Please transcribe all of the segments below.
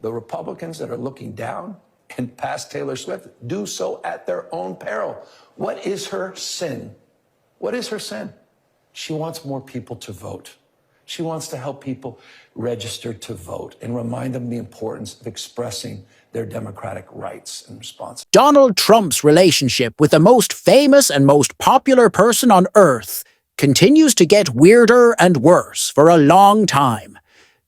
The Republicans that are looking down and past Taylor Swift do so at their own peril. What is her sin? What is her sin? She wants more people to vote. She wants to help people register to vote and remind them the importance of expressing their democratic rights and responsibilities. Donald Trump's relationship with the most famous and most popular person on Earth continues to get weirder and worse for a long time.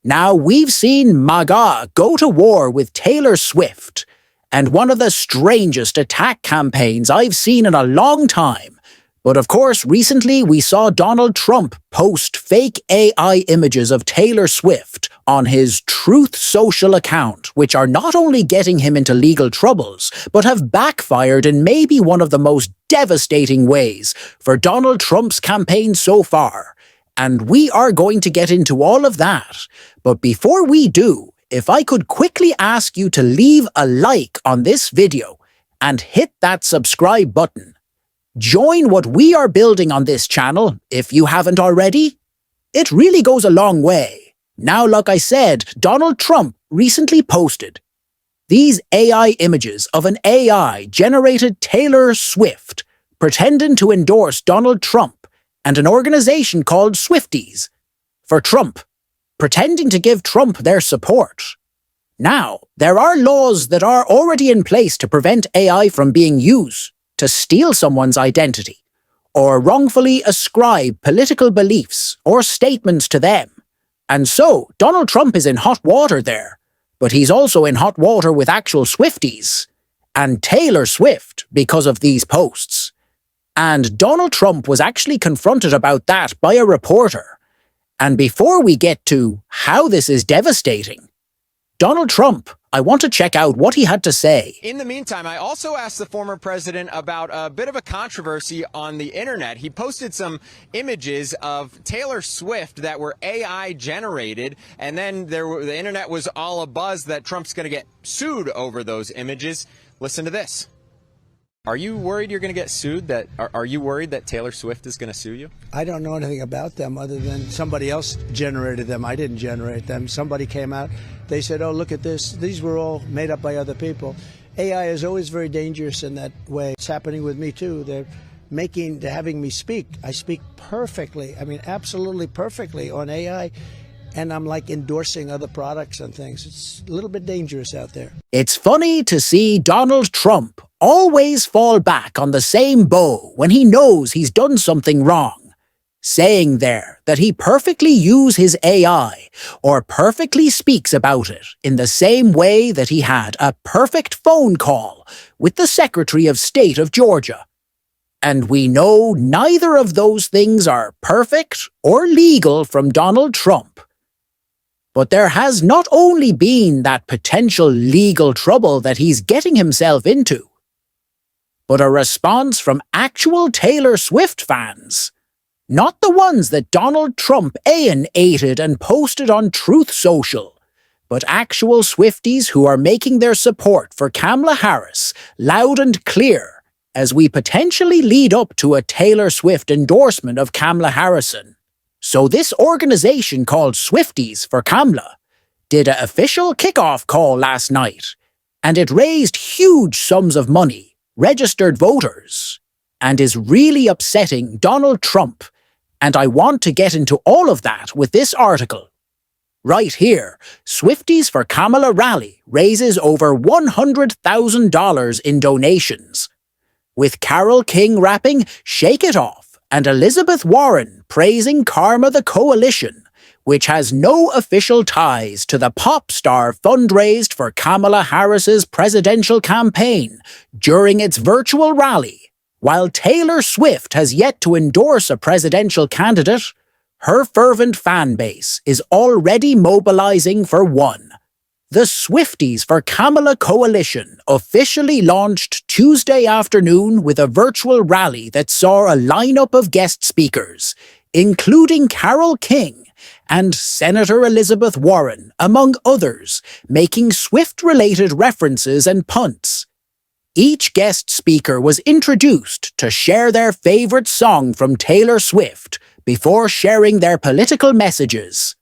Now, we've seen MAGA go to war with Taylor Swift, and one of the strangest attack campaigns I've seen in a long time. But of course, recently we saw Donald Trump post fake AI images of Taylor Swift on his Truth Social account, which are not only getting him into legal troubles, but have backfired in maybe one of the most devastating ways for Donald Trump's campaign so far. And we are going to get into all of that. But before we do, if I could quickly ask you to leave a like on this video and hit that subscribe button. Join what we are building on this channel if you haven't already. It really goes a long way. Now, like I said, Donald Trump recently posted these AI images of an AI-generated Taylor Swift pretending to endorse Donald Trump and an organization called Swifties for Trump, pretending to give Trump their support. Now, there are laws that are already in place to prevent AI from being used to steal someone's identity, or wrongfully ascribe political beliefs or statements to them. And so, Donald Trump is in hot water there, but he's also in hot water with actual Swifties, and Taylor Swift because of these posts. And Donald Trump was actually confronted about that by a reporter. And before we get to how this is devastating, Donald Trump, I want to check out what he had to say. In the meantime, I also asked the former president about a bit of a controversy on the internet. He posted some images of Taylor Swift that were AI generated, and then the internet was all abuzz that Trump's going to get sued over those images. Listen to this. Are you worried you're going to get sued? Are you worried that Taylor Swift is going to sue you? I don't know anything about them other than somebody else generated them. I didn't generate them. Somebody came out. They said, oh, look at this. These were all made up by other people. AI is always very dangerous in that way. It's happening with me, too. They're having me speak. I speak perfectly. I mean, absolutely perfectly on AI. And I'm like endorsing other products and things. It's a little bit dangerous out there. It's funny to see Donald Trump always fall back on the same bow when he knows he's done something wrong, saying there that he perfectly uses his AI or perfectly speaks about it in the same way that he had a perfect phone call with the Secretary of State of Georgia. And we know neither of those things are perfect or legal from Donald Trump. But there has not only been that potential legal trouble that he's getting himself into, but a response from actual Taylor Swift fans. Not the ones that Donald Trump aided and posted on Truth Social, but actual Swifties who are making their support for Kamala Harris loud and clear as we potentially lead up to a Taylor Swift endorsement of Kamala Harris. So this organization called Swifties for Kamala did an official kickoff call last night, and it raised huge sums of money, registered voters, and is really upsetting Donald Trump. And I want to get into all of that with this article. Right here, Swifties for Kamala rally raises over $100,000 in donations, with Carole King rapping Shake It Off and Elizabeth Warren praising Karma the Coalition, which has no official ties to the pop star fundraised for Kamala Harris's presidential campaign during its virtual rally. While Taylor Swift has yet to endorse a presidential candidate, her fervent fan base is already mobilizing for one. The Swifties for Kamala Coalition officially launched Tuesday afternoon with a virtual rally that saw a lineup of guest speakers, including Carole King and Senator Elizabeth Warren, among others, making Swift-related references and punts. Each guest speaker was introduced to share their favorite song from Taylor Swift before sharing their political messages.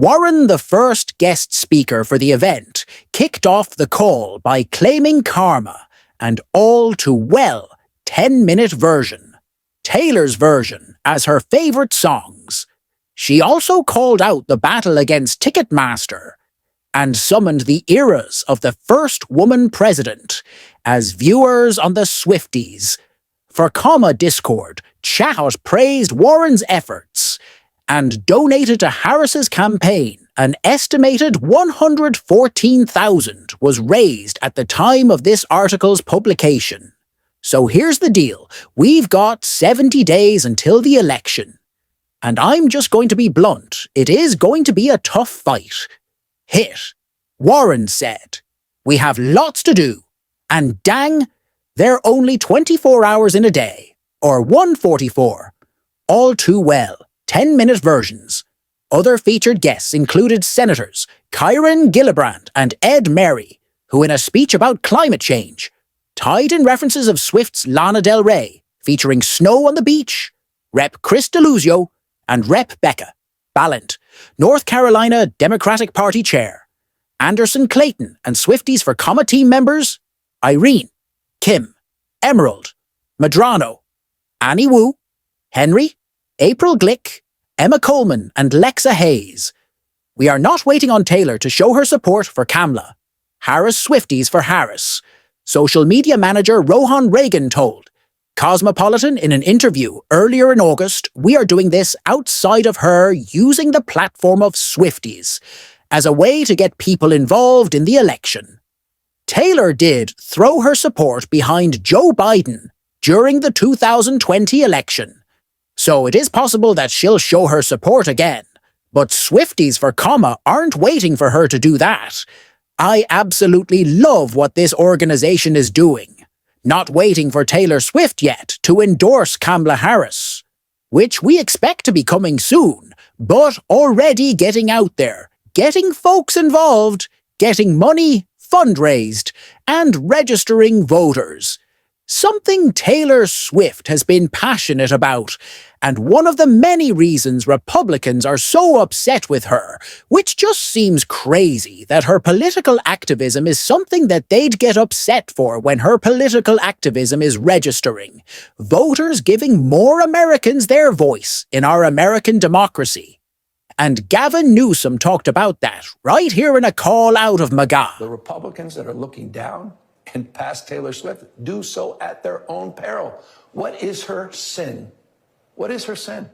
Warren, the first guest speaker for the event, kicked off the call by claiming Karma and All Too Well 10-minute version, Taylor's version, as her favorite songs. She also called out the battle against Ticketmaster and summoned the eras of the first woman president as viewers on the Swifties. For Comma Discord, chat praised Warren's efforts and donated to Harris's campaign. An estimated $114,000 was raised at the time of this article's publication. So here's the deal. We've got 70 days until the election. And I'm just going to be blunt. It is going to be a tough fight. Hit. Warren said, "We have lots to do. And dang, they're only 24 hours in a day. Or 144. All Too Well. 10-minute versions." Other featured guests included Senators Kyron Gillibrand and Ed Merry, who in a speech about climate change tied in references of Swift's Lana Del Rey, featuring Snow on the Beach, Rep. Chris Deluzio, and Rep. Becca Ballant, North Carolina Democratic Party Chair, Anderson Clayton and Swifties for Comma team members, Irene, Kim, Emerald, Madrano, Annie Wu, Henry, April Glick, Emma Coleman and Lexa Hayes. We are not waiting on Taylor to show her support for Kamala. Harris Swifties for Harris. Social media manager Rohan Reagan told Cosmopolitan in an interview earlier in August, "We are doing this outside of her using the platform of Swifties as a way to get people involved in the election." Taylor did throw her support behind Joe Biden during the 2020 election. So it is possible that she'll show her support again. But Swifties for Comma aren't waiting for her to do that. I absolutely love what this organization is doing. Not waiting for Taylor Swift yet to endorse Kamala Harris, which we expect to be coming soon, but already getting out there, getting folks involved, getting money fundraised, and registering voters. Something Taylor Swift has been passionate about, and one of the many reasons Republicans are so upset with her, which just seems crazy that her political activism is something that they'd get upset for when her political activism is registering. Voters giving more Americans their voice in our American democracy. And Gavin Newsom talked about that right here in a call out of MAGA. The Republicans that are looking down and past Taylor Swift do so at their own peril. What is her sin? What is her sin?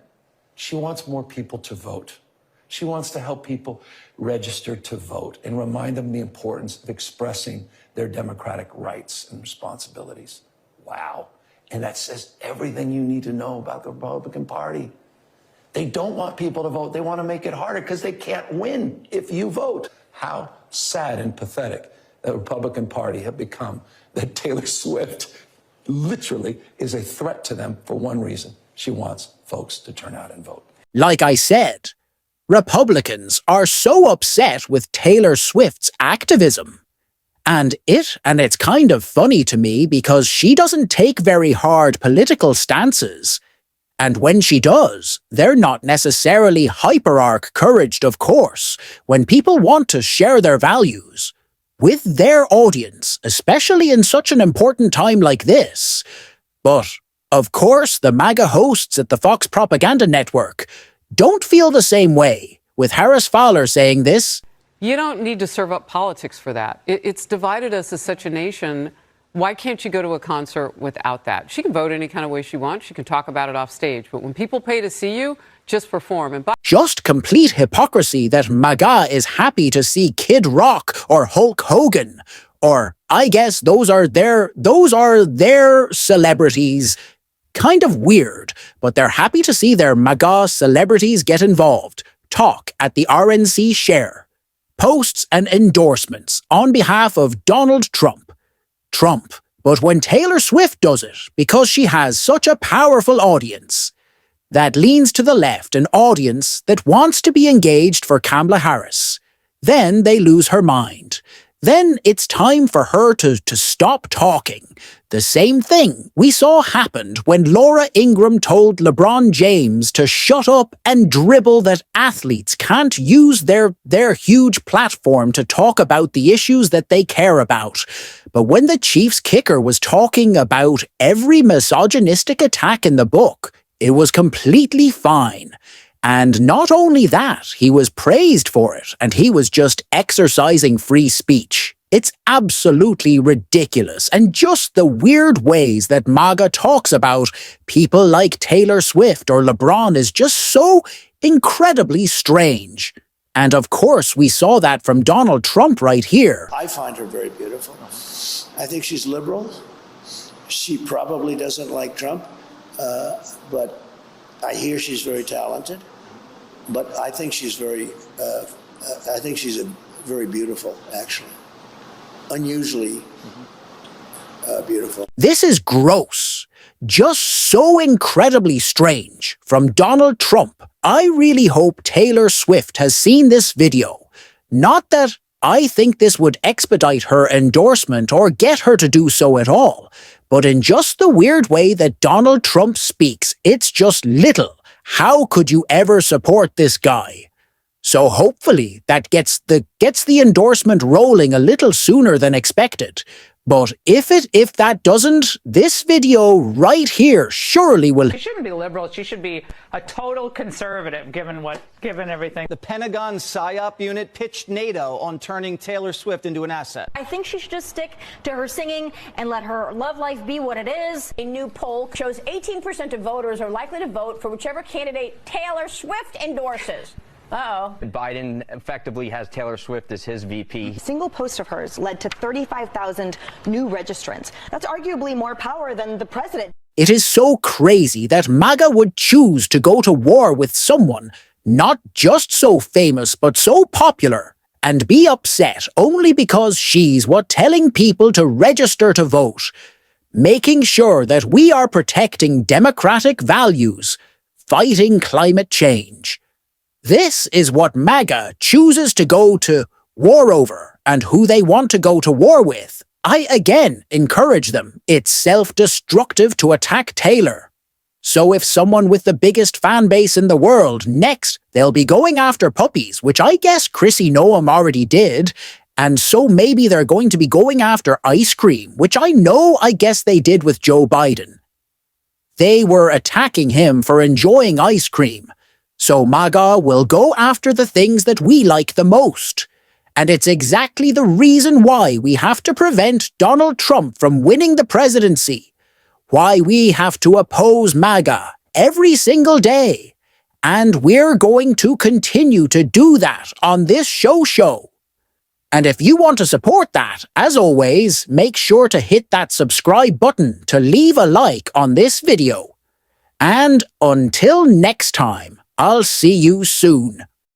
She wants more people to vote. She wants to help people register to vote and remind them the importance of expressing their democratic rights and responsibilities. Wow. And that says everything you need to know about the Republican Party. They don't want people to vote. They want to make it harder because they can't win if you vote. How sad and pathetic the Republican Party have become, that Taylor Swift literally is a threat to them for one reason. She wants folks to turn out and vote. Like I said, Republicans are so upset with Taylor Swift's activism. And it's kind of funny to me because she doesn't take very hard political stances. And when she does, they're not necessarily hyperarch-couraged, of course, when people want to share their values with their audience, especially in such an important time like this. But, of course, the MAGA hosts at the Fox Propaganda Network don't feel the same way, with Harris Fowler saying this. You don't need to serve up politics for that. It's divided us as such a nation. Why can't you go to a concert without that? She can vote any kind of way she wants. She can talk about it off stage. But when people pay to see you, just perform. And just complete hypocrisy that MAGA is happy to see Kid Rock or Hulk Hogan. Or, I guess those are their celebrities. Kind of weird, but they're happy to see their MAGA celebrities get involved, talk at the RNC share, posts and endorsements on behalf of Donald Trump. But when Taylor Swift does it, because she has such a powerful audience that leans to the left, an audience that wants to be engaged for Kamala Harris, then they lose her mind. then it's time for her to stop talking. The same thing we saw happened when Laura Ingraham told LeBron James to shut up and dribble that athletes can't use their huge platform to talk about the issues that they care about. But when the Chiefs kicker was talking about every misogynistic attack in the book, it was completely fine. And not only that, he was praised for it, and he was just exercising free speech. It's absolutely ridiculous, and just the weird ways that MAGA talks about people like Taylor Swift or LeBron is just so incredibly strange. And of course, we saw that from Donald Trump right here. I find her very beautiful. I think she's liberal. She probably doesn't like Trump, but I hear she's very talented. But I think she's very beautiful, actually. Unusually beautiful. This is gross. Just so incredibly strange. From Donald Trump. I really hope Taylor Swift has seen this video. Not that I think this would expedite her endorsement or get her to do so at all, but in just the weird way that Donald Trump speaks, it's just little. How could you ever support this guy? So hopefully that gets the endorsement rolling a little sooner than expected. But if that doesn't, this video right here surely will. She shouldn't be liberal. She should be a total conservative, given everything. The Pentagon PSYOP unit pitched NATO on turning Taylor Swift into an asset. I think she should just stick to her singing and let her love life be what it is. A new poll shows 18% of voters are likely to vote for whichever candidate Taylor Swift endorses. Uh-oh. Biden effectively has Taylor Swift as his VP. A single post of hers led to 35,000 new registrants. That's arguably more power than the president. It is so crazy that MAGA would choose to go to war with someone not just so famous but so popular and be upset only because she's telling people to register to vote, making sure that we are protecting democratic values, fighting climate change. This is what MAGA chooses to go to war over and who they want to go to war with. I again encourage them. It's self-destructive to attack Taylor. So if someone with the biggest fan base in the world, next they'll be going after puppies, which I guess Chrissy Noam already did, and so maybe they're going to be going after ice cream, which I guess they did with Joe Biden. They were attacking him for enjoying ice cream. So MAGA will go after the things that we like the most. And it's exactly the reason why we have to prevent Donald Trump from winning the presidency. Why we have to oppose MAGA every single day. And we're going to continue to do that on this show. And if you want to support that, as always, make sure to hit that subscribe button to leave a like on this video. And until next time, I'll see you soon.